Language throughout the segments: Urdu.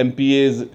MPAs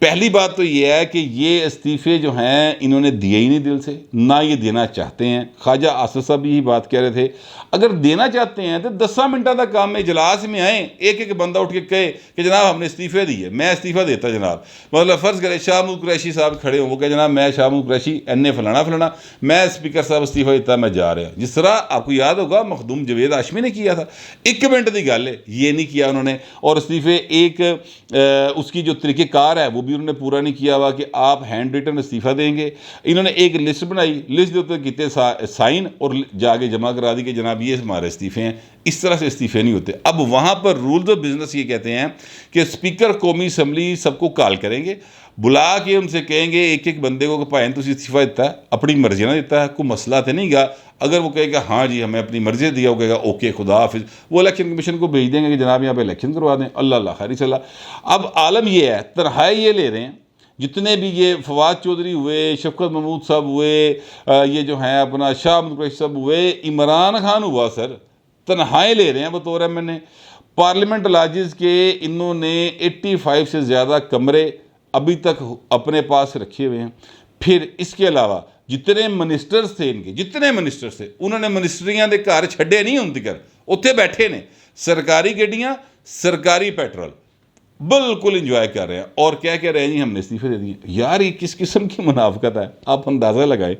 پہلی بات تو یہ ہے کہ یہ استعفے جو ہیں انہوں نے دیے ہی نہیں دل سے، نہ یہ دینا چاہتے ہیں۔ خواجہ آصف صاحب بھی یہی بات کہہ رہے تھے، اگر دینا چاہتے ہیں تو 10 منٹوں کا کام میں اجلاس میں آئیں، ایک ایک بندہ اٹھ کے کہے کہ جناب ہم نے استعفے دیے، میں استعفیٰ دیتا جناب۔ مطلب فرض کرے شاہ محمود قریشی صاحب کھڑے ہوں، وہ کہ جناب میں شاہ محمود قریشی فلانا میں اسپیکر صاحب استعفیٰ دیتا، میں جا رہا ہوں۔ جس طرح آپ کو یاد ہوگا مخدوم جوید ہاشمی نے کیا تھا، 1 منٹ کی گل ہے، یہ نہیں کیا انہوں نے۔ اور استعفے ایک اس کی جو طریقہ کار ہے وہ بھی انہوں نے پورا نہیں کیا ہوا کہ آپ ہینڈ ریٹن استعفیٰ دیں گے۔ انہوں نے ایک لسٹ بنائی، لسٹ جو کیتے سائن اور جا کے جمع کرا دی کہ جناب یہ ہمارے استعفے ہیں۔ اس طرح سے استعفے نہیں ہوتے۔ اب وہاں پر رولز آف بزنس یہ کہتے ہیں کہ اسپیکر قومی اسمبلی سب کو کال کریں گے، بلا کے ان سے کہیں گے ایک ایک بندے کو کہ بھائی تو استعفیٰ دیتا ہے، اپنی مرضی نہ دیتا ہے، کوئی مسئلہ تو نہیں گا۔ اگر وہ کہے گا ہاں جی ہمیں اپنی مرضی سے دیا، وہ کہے گا اوکے خدا حافظ، وہ الیکشن کمیشن کو بھیج دیں گے کہ جناب یہاں پہ الیکشن کروا دیں، اللہ خیر صلی اللہ۔ اب عالم یہ ہے، تنہائی یہ لے رہے ہیں جتنے بھی یہ فواد چودھری ہوئے، شفقت محمود صاحب ہوئے، یہ جو ہیں اپنا شاہ محمود قریشی صاحب ہوئے، عمران خان ہوا، سر تنہائی لے رہے ہیں بطور ایم این اے۔ پارلیمنٹ لاجز کے انہوں نے 85 سے زیادہ کمرے ابھی تک اپنے پاس رکھے ہوئے ہیں۔ پھر اس کے علاوہ جتنے منسٹرز تھے ان کے، جتنے منسٹرز تھے انہوں نے منسٹریاں دے گھر چھڈے نہیں ہوں تکر، اتنے بیٹھے نے، سرکاری گڈیاں، سرکاری پیٹرول، بالکل انجوائے کر رہے ہیں، اور کیا کہہ رہے ہیں جی ہم نے استعفے دے دیے۔ یار یہ کس قسم کی منافقت ہے، آپ اندازہ لگائیں۔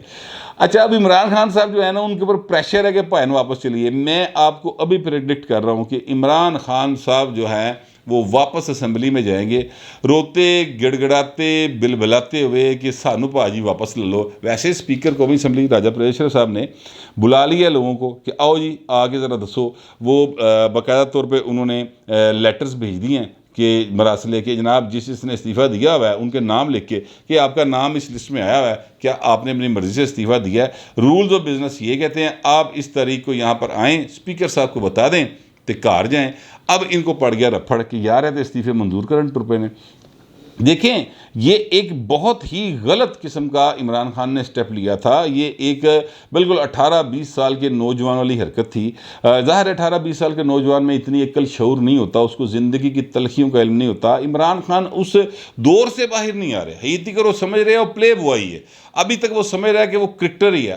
اچھا اب عمران خان صاحب جو ہے نا ان کے اوپر پریشر ہے کہ بھائی واپس چلیے۔ میں آپ کو ابھی پریڈکٹ کر رہا ہوں کہ عمران خان صاحب جو ہیں وہ واپس اسمبلی میں جائیں گے، روتے گڑ گڑاتے بل بلاتے ہوئے کہ سانو پاجی واپس لے لو۔ ویسے اسپیکر قومی اسمبلی راجہ پریشر صاحب نے بلا لیا لوگوں کو کہ آؤ جی آگے ذرا دسو۔ وہ باقاعدہ طور پہ انہوں نے لیٹرز بھیج دی ہیں کہ مراسلے کے جناب جس نے استعفیٰ دیا ہوا ہے ان کے نام لکھ کے کہ آپ کا نام اس لسٹ میں آیا ہوا ہے، کیا آپ نے اپنی مرضی سے استعفیٰ دیا ہے۔ رولز آف بزنس یہ کہتے ہیں آپ اس تاریخ کو یہاں پر آئیں، اسپیکر صاحب کو بتا دیں تو کار جائیں۔ اب ان کو پڑ گیا رپھڑ کہ یار ہے تو استعفے منظور کرن ٹرپے نے۔ دیکھیں یہ ایک بہت ہی غلط قسم کا عمران خان نے سٹیپ لیا تھا۔ یہ ایک بالکل 18-20 سال کے نوجوان والی حرکت تھی۔ ظاہر ہے 18-20 سال کے نوجوان میں اتنی عقل شعور نہیں ہوتا، اس کو زندگی کی تلخیوں کا علم نہیں ہوتا۔ عمران خان اس دور سے باہر نہیں آ رہے، حقیقت کرو سمجھ رہے ہیں وہ پلے بوائے ہے، ابھی تک وہ سمجھ رہا ہے کہ وہ کرکٹر ہی ہے،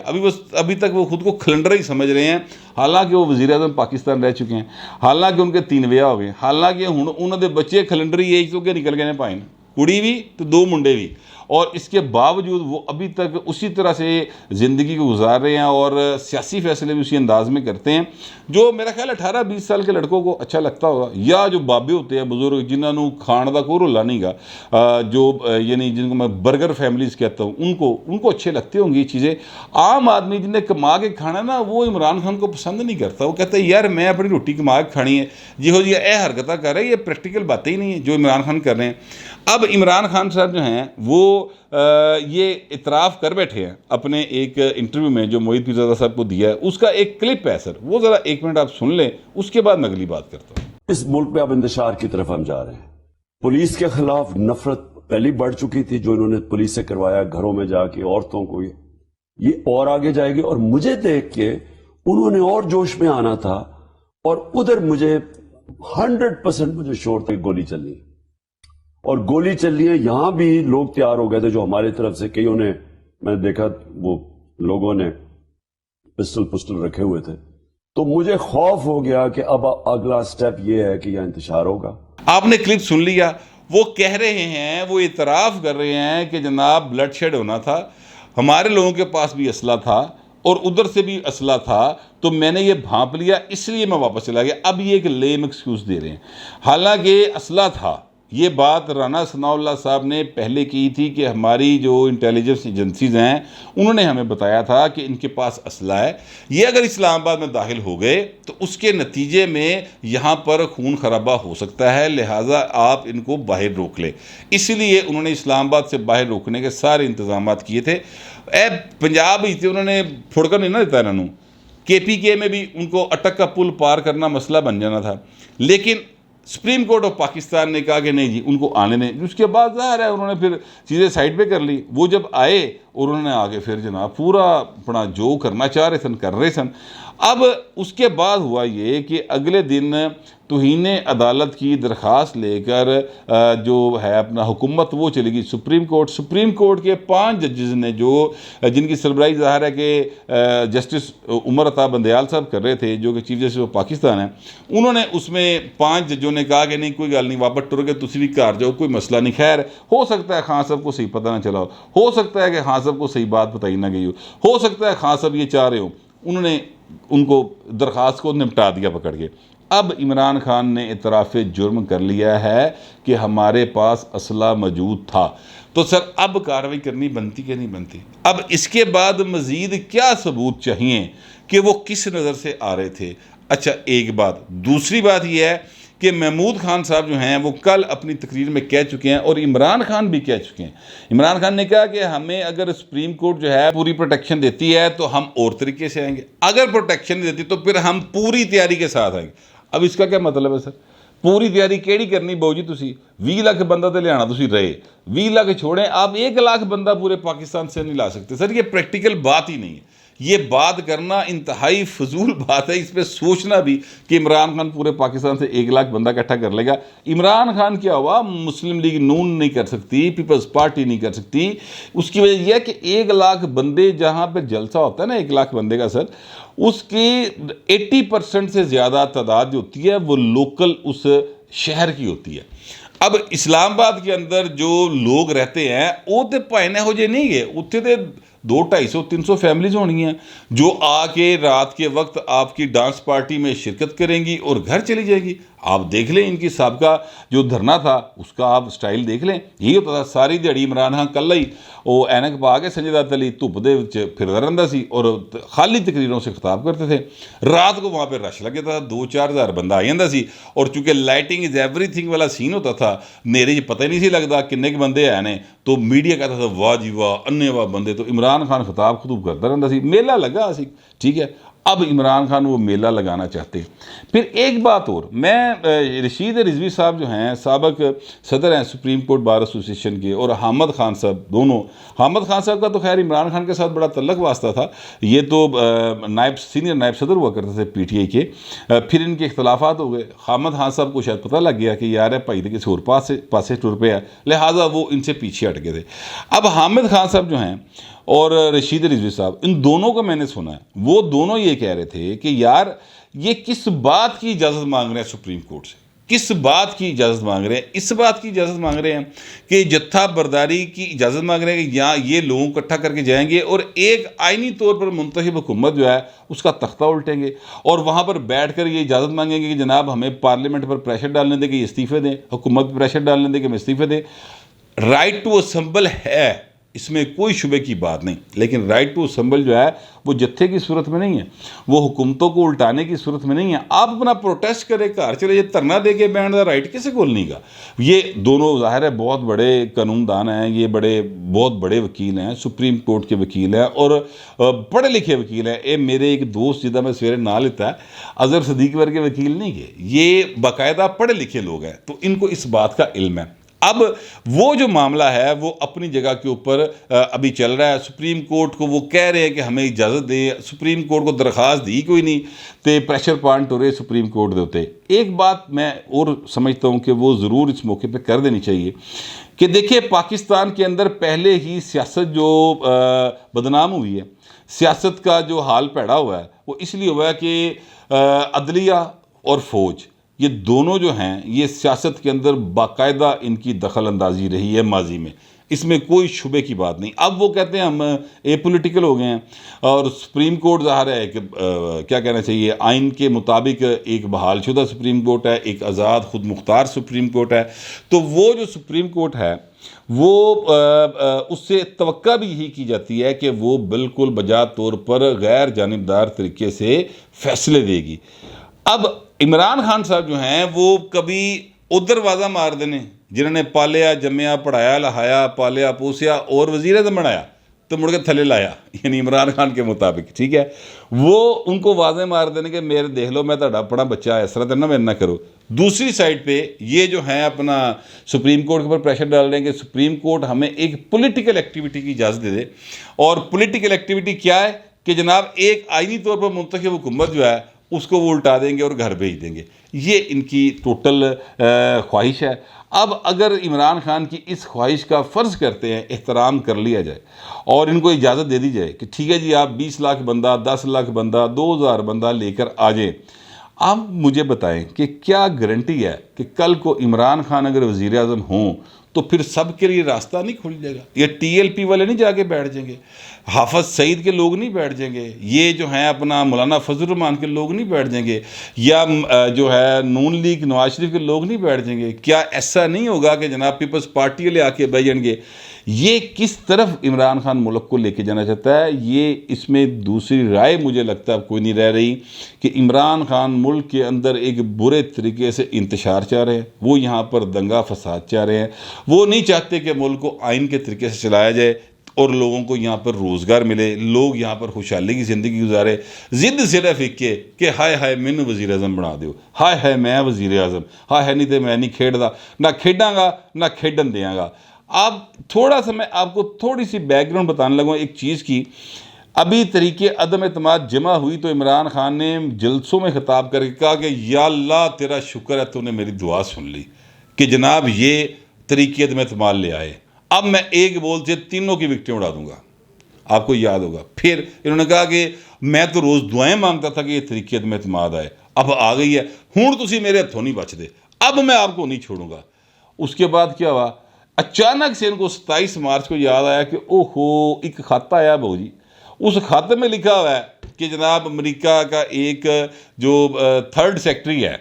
ابھی تک وہ خود کو کھلنڈر ہی سمجھ رہے ہیں، حالانکہ وہ وزیر اعظم پاکستان رہ چکے ہیں، حالانکہ ان کے 3 ویاہ ہو گئے، حالانکہ انہوں نے بچے کھلنڈر ہی ایج تو کے نکل گئے پائیں، کڑی بھی تو 2 منڈے بھی، اور اس کے باوجود وہ ابھی تک اسی طرح سے زندگی کو گزار رہے ہیں اور سیاسی فیصلے بھی اسی انداز میں کرتے ہیں جو میرا خیال 18-20 سال کے لڑکوں کو اچھا لگتا ہوگا، یا جو بابے ہوتے ہیں بزرگ جنہوں نے کھان دا کوئی رولا نہیں گا، جو یعنی جن کو میں برگر فیملیز کہتا ہوں، ان کو اچھے لگتے ہوں گی یہ چیزیں۔ عام آدمی جن نے کما کے کھانا نا وہ عمران خان کو پسند نہیں کرتا، وہ کہتا ہے یار میں اپنی روٹی کما کے کھانی ہے، جی اے حرکتیں کر رہے ہیں، یہ پریکٹیکل باتیں ہی نہیں ہیں جو عمران خان کر رہے ہیں۔ اب عمران خان صاحب جو ہیں وہ یہ اعتراف کر بیٹھے ہیں اپنے ایک انٹرویو میں جو موحد پیرزادہ صاحب کو دیا ہے، اس کا ایک کلپ ہے سر، وہ ذرا 1 منٹ آپ سن لیں، اس کے بعد میں اگلی بات کرتا ہوں۔ اس ملک میں اب انتشار کی طرف ہم جا رہے ہیں۔ پولیس کے خلاف نفرت پہلی بڑھ چکی تھی جو انہوں نے پولیس سے کروایا، گھروں میں جا کے عورتوں کو، یہ اور آگے جائے گی، اور مجھے دیکھ کے انہوں نے اور جوش میں آنا تھا، اور ادھر مجھے 100% مجھے شور تھا کہ گولی چلنی ہے، اور گولی چل رہی ہے۔ یہاں بھی لوگ تیار ہو گئے تھے جو ہماری طرف سے، کئیوں نے میں نے دیکھا وہ لوگوں نے پسٹل رکھے ہوئے تھے، تو مجھے خوف ہو گیا کہ اب اگلا سٹیپ یہ ہے کہ یہاں انتشار ہوگا۔ آپ نے کلپ سن لیا، وہ کہہ رہے ہیں، وہ اعتراف کر رہے ہیں کہ جناب بلڈ شیڈ ہونا تھا، ہمارے لوگوں کے پاس بھی اسلحہ تھا اور ادھر سے بھی اسلحہ تھا، تو میں نے یہ بھانپ لیا اس لیے میں واپس چلا گیا۔ اب یہ ایک لیم ایکسکیوز دے رہے ہیں، حالانکہ اسلحہ تھا۔ یہ بات رانا ثناء اللہ صاحب نے پہلے کی تھی کہ ہماری جو انٹیلیجنس ایجنسیز ہیں انہوں نے ہمیں بتایا تھا کہ ان کے پاس اسلحہ ہے، یہ اگر اسلام آباد میں داخل ہو گئے تو اس کے نتیجے میں یہاں پر خون خرابہ ہو سکتا ہے، لہٰذا آپ ان کو باہر روک لیں۔ اسی لیے انہوں نے اسلام آباد سے باہر روکنے کے سارے انتظامات کیے تھے۔ پنجاب ہی تھے، انہوں نے پھڑکن نہیں نہ دیتا انہوں، KPK میں بھی ان کو اٹک کا پل پار کرنا مسئلہ بن جانا تھا، لیکن سپریم کورٹ آف پاکستان نے کہا کہ نہیں جی ان کو آنے دیں۔ اس کے بعد ظاہر ہے انہوں نے پھر چیزیں سائڈ پہ کر لی۔ وہ جب آئے اور انہوں نے آگے پھر جناب پورا اپنا جو کرنا چاہ رہے سن کر رہے سن۔ اب اس کے بعد ہوا یہ کہ اگلے دن توہین عدالت کی درخواست لے کر جو ہے اپنا حکومت وہ چلی گئی سپریم کورٹ کے 5 ججز نے جن کی سربراہی ظاہر ہے کہ جسٹس عمر عطا بندیال صاحب کر رہے تھے جو کہ چیف جسٹس آف پاکستان ہیں، انہوں نے اس میں 5 ججوں نے کہا کہ نہیں کوئی گل نہیں، واپس ٹر کے تسی بھی گھر جاؤ، کوئی مسئلہ نہیں۔ خیر ہو سکتا ہے خان صاحب کو صحیح پتہ نہ چلا ہو سکتا ہے کہ خان صاحب کو صحیح بات بتائی نہ گئی ہو سکتا ہے خان صاحب یہ چاہ رہے ہو، انہوں نے ان کو درخواست کو نمٹا دیا پکڑ کے۔ اب عمران خان نے اعتراف جرم کر لیا ہے کہ ہمارے پاس اسلحہ موجود تھا، تو سر اب کارروائی کرنی بنتی کہ نہیں بنتی؟ اب اس کے بعد مزید کیا ثبوت چاہیے کہ وہ کس نظر سے آ رہے تھے؟ اچھا ایک بات، دوسری بات یہ ہے کہ محمود خان صاحب جو ہیں وہ کل اپنی تقریر میں کہہ چکے ہیں اور عمران خان بھی کہہ چکے ہیں۔ عمران خان نے کہا کہ ہمیں اگر سپریم کورٹ جو ہے پوری پروٹیکشن دیتی ہے تو ہم اور طریقے سے آئیں گے، اگر پروٹیکشن نہیں دیتی تو پھر ہم پوری تیاری کے ساتھ آئیں گے۔ اب اس کا کیا مطلب ہے سر؟ پوری تیاری کیڑی کرنی باؤ جی تسی 20 لاکھ بندہ تے لیانا تسی رہے 20 لاکھ چھوڑیں، آپ 1 لاکھ بندہ پورے پاکستان سے نہیں لا سکتے سر، یہ پریکٹیکل بات ہی نہیں ہے، یہ بات کرنا انتہائی فضول بات ہے۔ اس پہ سوچنا بھی کہ عمران خان پورے پاکستان سے 1 لاکھ بندہ اکٹھا کر لے گا۔ عمران خان کیا ہوا، مسلم لیگ نون نہیں کر سکتی، پیپلز پارٹی نہیں کر سکتی، اس کی وجہ یہ ہے کہ 1 لاکھ بندے جہاں پہ جلسہ ہوتا ہے نا 1 لاکھ بندے کا سر، اس کی 80% سے زیادہ تعداد جو ہوتی ہے وہ لوکل اس شہر کی ہوتی ہے۔ اب اسلام آباد کے اندر جو لوگ رہتے ہیں وہ تو پائنے ہو جے نہیں گئے، اتنے تو 200-250-300 فیملیز ہونی ہیں جو آ کے رات کے وقت آپ کی ڈانس پارٹی میں شرکت کریں گی اور گھر چلی جائیں گی۔ آپ دیکھ لیں ان کی سابقہ جو دھرنا تھا اس کا آپ سٹائل دیکھ لیں، یہی ہوتا تھا ساری دیہڑی عمران خان کلہ ہی وہ اینک پا کے سنجے دت علی دھوپ دے وچ پھردا رہندا سی اور خالی تقریروں سے خطاب کرتے تھے۔ رات کو وہاں پہ رش لگے تھا، 2-4 ہزار بندہ آ جاتا سی، اور چونکہ لائٹنگ از ایوری تھنگ والا سین ہوتا تھا، نیرے پتہ ہی نہیں سی لگتا کنے کے بندے آئے نے، تو میڈیا کہتا تھا واہ جی واہ انے واہ بندے، تو عمران خان خطاب کرتا رہتا سی، میلہ لگا سی، ٹھیک ہے۔ اب عمران خان وہ میلہ لگانا چاہتے ہیں۔ پھر ایک بات اور، میں رشید رضوی صاحب جو ہیں سابق صدر ہیں سپریم کورٹ بار ایسوسیشن کے، اور حامد خان صاحب دونوں، حامد خان صاحب کا تو خیر عمران خان کے ساتھ بڑا تعلق واسطہ تھا، یہ تو سینئر نائب صدر ہوا کرتے تھے پی ٹی آئی کے، پھر ان کے اختلافات ہو گئے، حامد خان صاحب کو شاید پتہ لگ گیا کہ یار ہے بھائی دے کسی اور پاسے ٹر پہ ہے، لہٰذا وہ ان سے پیچھے ہٹ گئے تھے۔ اب حامد خان صاحب جو ہیں اور رشید رضوی صاحب، ان دونوں کو میں نے سنا ہے، وہ دونوں یہ کہہ رہے تھے کہ یار یہ کس بات کی اجازت مانگ رہے ہیں سپریم کورٹ سے، کس بات کی اجازت مانگ رہے ہیں؟ اس بات کی اجازت مانگ رہے ہیں کہ جتھا برداری کی اجازت مانگ رہے ہیں کہ یہاں یہ لوگوں کو اکٹھا کر کے جائیں گے اور ایک آئینی طور پر منتخب حکومت جو ہے اس کا تختہ الٹیں گے، اور وہاں پر بیٹھ کر یہ اجازت مانگیں گے کہ جناب ہمیں پارلیمنٹ پر پریشر ڈالنے دیں کہ یہ استعفے دیں، حکومت پر پریشر ڈالنے دیں کہ ہمیں استعفے دیں۔ رائٹ ٹو اسمبل ہے، اس میں کوئی شبے کی بات نہیں، لیکن رائٹ ٹو اسمبل جو ہے وہ جتھے کی صورت میں نہیں ہے، وہ حکومتوں کو الٹانے کی صورت میں نہیں ہے۔ آپ اپنا پروٹیسٹ کرے گھر چلے، یہ دھرنا دے کے بیٹھ دا رائٹ کسے کول نہیں گا۔ یہ دونوں ظاہر ہے بہت بڑے قانون دان ہیں، یہ بہت بڑے وکیل ہیں، سپریم کورٹ کے وکیل ہیں اور پڑھے لکھے وکیل ہیں۔ یہ میرے ایک دوست جدہ میں سویرے نہ لیتا ہے، اظہر صدیق ورگے وکیل نہیں گئے، یہ باقاعدہ پڑھے لکھے لوگ ہیں، تو ان کو اس بات کا علم ہے۔ اب وہ جو معاملہ ہے وہ اپنی جگہ کے اوپر ابھی چل رہا ہے، سپریم کورٹ کو وہ کہہ رہے ہیں کہ ہمیں اجازت دیں، سپریم کورٹ کو درخواست دی کوئی نہیں، تے پریشر پوائنٹ ہو رہے سپریم کورٹ دے ہوتے۔ ایک بات میں اور سمجھتا ہوں کہ وہ ضرور اس موقع پہ کر دینی چاہیے کہ دیکھیں پاکستان کے اندر پہلے ہی سیاست جو بدنام ہوئی ہے، سیاست کا جو حال پیڑا ہوا ہے وہ اس لیے ہوا ہے کہ عدلیہ اور فوج یہ دونوں جو ہیں یہ سیاست کے اندر باقاعدہ ان کی دخل اندازی رہی ہے ماضی میں، اس میں کوئی شبے کی بات نہیں۔ اب وہ کہتے ہیں ہم اے پولیٹیکل ہو گئے ہیں، اور سپریم کورٹ ظاہر ہے کہ کیا کہنا چاہیے، آئین کے مطابق ایک بحال شدہ سپریم کورٹ ہے، ایک آزاد خود مختار سپریم کورٹ ہے، تو وہ جو سپریم کورٹ ہے وہ اس سے توقع بھی یہی کی جاتی ہے کہ وہ بالکل بجا طور پر غیر جانبدار طریقے سے فیصلے دے گی۔ اب عمران خان صاحب جو ہیں وہ کبھی ادھر وازہ مار دینے، جنہوں نے پالیا جمیا پڑھایا لہایا پالیا پوسیا اور وزیر اعظم بنایا، تو مڑ کے تھلے لایا، یعنی عمران خان کے مطابق، ٹھیک ہے، وہ ان کو واضح مار دینے کہ میرے دیکھ لو میں تہاڈا اپنا بچہ ہے، اس طرح تو نہ کرو۔ دوسری سائڈ پہ یہ جو ہیں اپنا سپریم کورٹ کے اوپر پریشر ڈال رہے ہیں کہ سپریم کورٹ ہمیں ایک پولیٹیکل ایکٹیویٹی کی اجازت دے دے، اور پولیٹیکل ایکٹیویٹی کیا ہے کہ جناب ایک آئینی طور پر منتخب حکومت جو ہے اس کو وہ الٹا دیں گے اور گھر بھیج دیں گے۔ یہ ان کی ٹوٹل خواہش ہے۔ اب اگر عمران خان کی اس خواہش کا فرض کرتے ہیں احترام کر لیا جائے اور ان کو اجازت دے دی جائے کہ ٹھیک ہے جی آپ 20 لاکھ بندہ، 10 لاکھ بندہ، 2000 بندہ لے کر آ جائیں، آپ مجھے بتائیں کہ کیا گارنٹی ہے کہ کل کو عمران خان اگر وزیر اعظم ہوں تو پھر سب کے لیے راستہ نہیں کھل جائے گا؟ یہ ٹی ایل پی والے نہیں جا کے بیٹھ جائیں گے، حافظ سعید کے لوگ نہیں بیٹھ جائیں گے، یہ جو ہیں اپنا مولانا فضل الرحمان کے لوگ نہیں بیٹھ جائیں گے، یا جو ہے نون لیگ نواز شریف کے لوگ نہیں بیٹھ جائیں گے؟ کیا ایسا نہیں ہوگا کہ جناب پیپلز پارٹی والے آ کے بیٹھ جائیں گے؟ یہ کس طرف عمران خان ملک کو لے کے جانا چاہتا ہے؟ یہ اس میں دوسری رائے مجھے لگتا ہے اب کوئی نہیں رہ رہی کہ عمران خان ملک کے اندر ایک برے طریقے سے انتشار چاہ رہے ہیں، وہ یہاں پر دنگا فساد چاہ رہے ہیں، وہ نہیں چاہتے کہ ملک کو آئین کے طریقے سے چلایا جائے اور لوگوں کو یہاں پر روزگار ملے، لوگ یہاں پر خوشحالی کی زندگی گزارے۔ ضد صرف ایک کہ ہائے ہائے مینوں وزیر اعظم بنا دیو، ہائے ہائے میں وزیر اعظم، ہائے ہائے نہیں تو میں نہیں کھیڈدا، نہ کھیڈاں گا نہ کھیڈن دیاں گا۔ آپ تھوڑا سا میں آپ کو تھوڑی سی بیک گراؤنڈ بتانے لگوں ایک چیز کی۔ ابھی طریقے عدم اعتماد جمع ہوئی تو عمران خان نے جلسوں میں خطاب کر کے کہا کہ یا اللہ تیرا شکر ہے تو نے میری دعا سن لی کہ جناب یہ طریقے عدم اعتماد لے آئے، اب میں ایک بول سے تینوں کی وکٹیں اڑا دوں گا۔ آپ کو یاد ہوگا پھر انہوں نے کہا کہ میں تو روز دعائیں مانگتا تھا کہ یہ طریقے عدم اعتماد آئے، اب آ گئی ہے، ہوں تسی میرے ہتھوں نہیں بچ دے، اب میں آپ کو نہیں چھوڑوں گا۔ اس کے بعد کیا ہوا؟ اچانک سے ان کو 27 مارچ کو یاد آیا کہ اوہو ایک خط آیا بہو جی، اس خط میں لکھا ہوا ہے کہ جناب امریکہ کا ایک جو 3rd سیکٹری ہے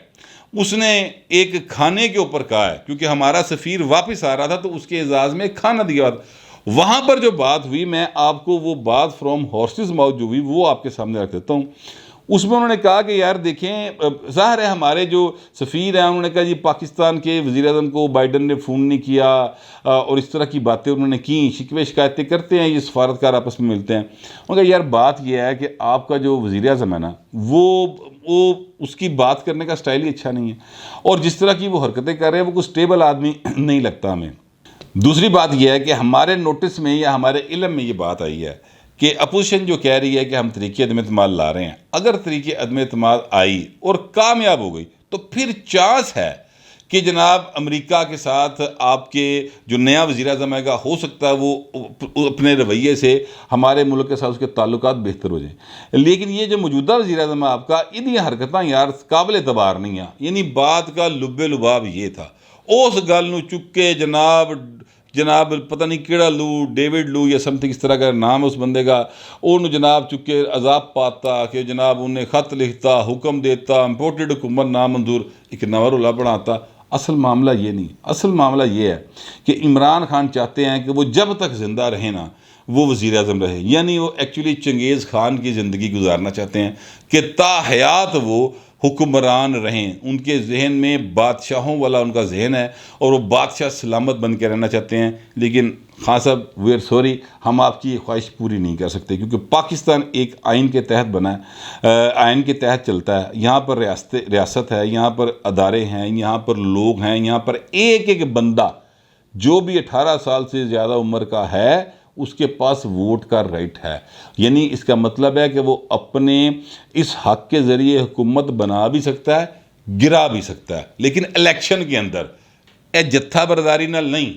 اس نے ایک کھانے کے اوپر کہا ہے، کیونکہ ہمارا سفیر واپس آ رہا تھا تو اس کے اعزاز میں کھانا دیا تھا۔ وہاں پر جو بات ہوئی میں آپ کو وہ بات فرام ہارسز ماؤتھ جو ہوئی وہ آپ کے سامنے رکھ دیتا ہوں۔ اس میں انہوں نے کہا کہ یار دیکھیں، ظاہر ہے ہمارے جو سفیر ہیں انہوں نے کہا جی پاکستان کے وزیر اعظم کو بائیڈن نے فون نہیں کیا اور اس طرح کی باتیں انہوں نے کی، شکوے شکایتیں کرتے ہیں، یہ سفارتکار آپس میں ملتے ہیں۔ انہوں نے کہا یار بات یہ ہے کہ آپ کا جو وزیر اعظم ہے نا وہ اس کی بات کرنے کا سٹائل ہی اچھا نہیں ہے، اور جس طرح کی وہ حرکتیں کر رہے ہیں وہ کوئی سٹیبل آدمی نہیں لگتا ہمیں۔ دوسری بات یہ ہے کہ ہمارے نوٹس میں یا ہمارے علم میں یہ بات آئی ہے کہ اپوزیشن جو کہہ رہی ہے کہ ہم طریقے عدم اعتماد لا رہے ہیں، اگر طریقے عدم اعتماد آئی اور کامیاب ہو گئی تو پھر چانس ہے کہ جناب امریکہ کے ساتھ آپ کے جو نیا وزیر اعظم آئے گا ہو سکتا ہے وہ اپنے رویے سے ہمارے ملک کے ساتھ اس کے تعلقات بہتر ہو جائیں۔ لیکن یہ جو موجودہ وزیر اعظم ہے آپ کا، ان حرکتیں یار قابل اعتبار نہیں ہیں۔ یعنی بات کا لب لباب یہ تھا، اس گل نو چک کے جناب پتہ نہیں کیڑا لو، ڈیوڈ لو یا سم تھنگ اس طرح کا نام اس بندے کا، انہوں جناب چک کے عذاب پاتا کہ جناب انہیں خط لکھتا، حکم دیتا، امپورٹڈ حکومت نامنظور، ایک نوا رولا بناتا۔ اصل معاملہ یہ نہیں، اصل معاملہ یہ ہے کہ عمران خان چاہتے ہیں کہ وہ جب تک زندہ رہے نا وہ وزیر اعظم رہے، یعنی وہ ایکچولی چنگیز خان کی زندگی گزارنا چاہتے ہیں کہ تا حیات وہ حکمران رہیں، ان کے ذہن میں بادشاہوں والا ان کا ذہن ہے اور وہ بادشاہ سلامت بن کے رہنا چاہتے ہیں۔ لیکن خان صاحب وی آر سوری، ہم آپ کی یہ خواہش پوری نہیں کر سکتے کیونکہ پاکستان ایک آئین کے تحت بنا ہے، آئین کے تحت چلتا ہے، یہاں پر ریاست ہے، یہاں پر ادارے ہیں، یہاں پر لوگ ہیں، یہاں پر ایک بندہ جو بھی 18 سال سے زیادہ عمر کا ہے اس کے پاس ووٹ کا رائٹ ہے۔ یعنی اس کا مطلب ہے کہ وہ اپنے اس حق کے ذریعے حکومت بنا بھی سکتا ہے، گرا بھی سکتا ہے، لیکن الیکشن کے اندر جتھا برداری نہ نہیں۔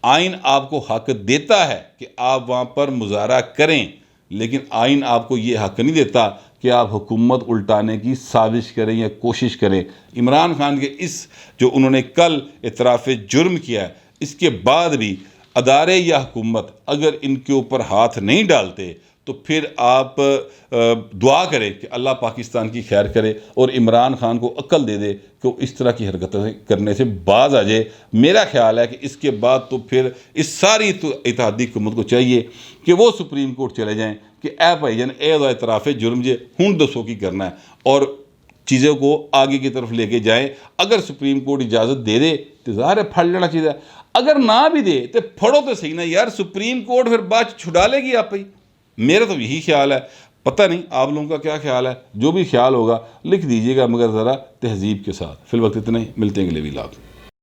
آئین آپ کو حق دیتا ہے کہ آپ وہاں پر مظاہرہ کریں، لیکن آئین آپ کو یہ حق نہیں دیتا کہ آپ حکومت الٹانے کی سازش کریں یا کوشش کریں۔ عمران خان کے اس جو انہوں نے کل اعتراف جرم کیا ہے، اس کے بعد بھی ادارے یا حکومت اگر ان کے اوپر ہاتھ نہیں ڈالتے تو پھر آپ دعا کریں کہ اللہ پاکستان کی خیر کرے اور عمران خان کو عقل دے دے کہ وہ اس طرح کی حرکتیں کرنے سے باز آ جائے۔ میرا خیال ہے کہ اس کے بعد تو پھر اس ساری اتحادی حکومت کو چاہیے کہ وہ سپریم کورٹ چلے جائیں کہ اے بھائی جان اے اعتراف جرم جے ہن دسو کی کرنا ہے، اور چیزوں کو آگے کی طرف لے کے جائیں۔ اگر سپریم کورٹ اجازت دے دے تو ظاہر ہے پھڑ لینا چاہیے۔ اگر نہ بھی دے تو پھڑو تو صحیح نا یار، سپریم کورٹ پھر بعد چھڑا لے گی آپ ہی. میرا تو یہی خیال ہے، پتہ نہیں آپ لوگوں کا کیا خیال ہے. جو بھی خیال ہوگا لکھ دیجیے گا، مگر ذرا تہذیب کے ساتھ. فی الوقت اتنے، ملتے ہیں اگلے ویلاگ.